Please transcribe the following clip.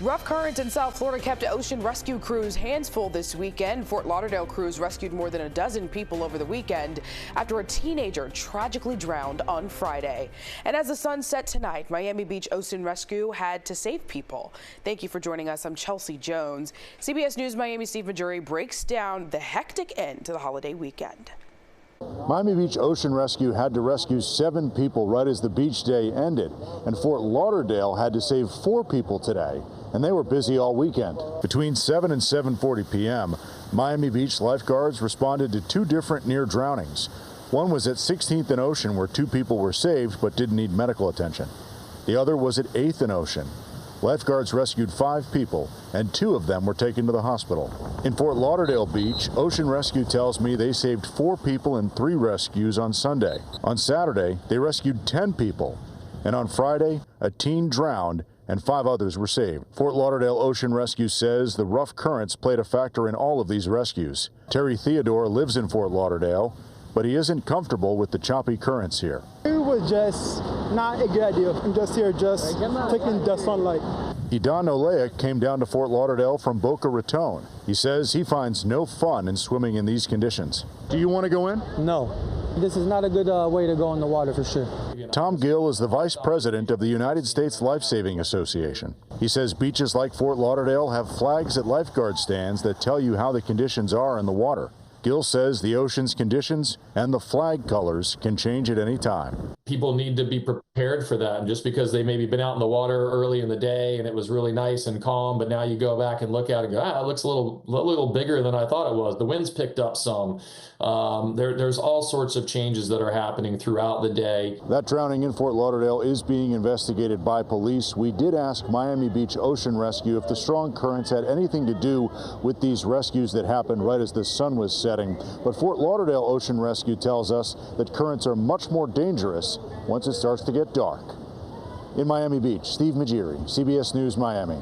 Rough currents in South Florida kept ocean rescue crews hands full this weekend. Fort Lauderdale crews rescued more than a dozen people over the weekend after a teenager tragically drowned on Friday. And as the sun set tonight, Miami Beach Ocean Rescue had to save people. Thank you for joining us. I'm Chelsea Jones. CBS News Miami Steve Maugeri breaks down the hectic end to the holiday weekend. Miami Beach Ocean Rescue had to rescue 7 people right as the beach day ended, and Fort Lauderdale had to save 4 people today, and they were busy all weekend. Between 7 and 7:40 p.m., Miami Beach lifeguards responded to 2 different near drownings. One was at 16th and Ocean, where 2 people were saved but didn't need medical attention. The other was at 8th and Ocean. Lifeguards rescued 5 people, and 2 of them were taken to the hospital. In Fort Lauderdale Beach, Ocean Rescue tells me they saved 4 people in 3 rescues on Sunday. On Saturday, they rescued 10 people, and on Friday, a teen drowned and 5 others were saved. Fort Lauderdale Ocean Rescue says the rough currents played a factor in all of these rescues. Terry Theodore lives in Fort Lauderdale, but he isn't comfortable with the choppy currents here. It was just not a good idea. I'm just here just taking the sunlight. Idan Olea came down to Fort Lauderdale from Boca Raton. He says he finds no fun in swimming in these conditions. Do you want to go in? No, this is not a good way to go in the water for sure. Tom Gill is the vice president of the United States Lifesaving Association. He says beaches like Fort Lauderdale have flags at lifeguard stands that tell you how the conditions are in the water. Gill says the ocean's conditions and the flag colors can change at any time. People need to be prepared for that. And just because they maybe been out in the water early in the day and it was really nice and calm, but now you go back and look at it and go, it looks a little bigger than I thought it was. The wind's picked up some. There's all sorts of changes that are happening throughout the day. That drowning in Fort Lauderdale is being investigated by police. We did ask Miami Beach Ocean Rescue if the strong currents had anything to do with these rescues that happened right as the sun was setting. But Fort Lauderdale Ocean Rescue tells us that currents are much more dangerous once it starts to get dark. In Miami Beach, Steve Maugeri, CBS News, Miami.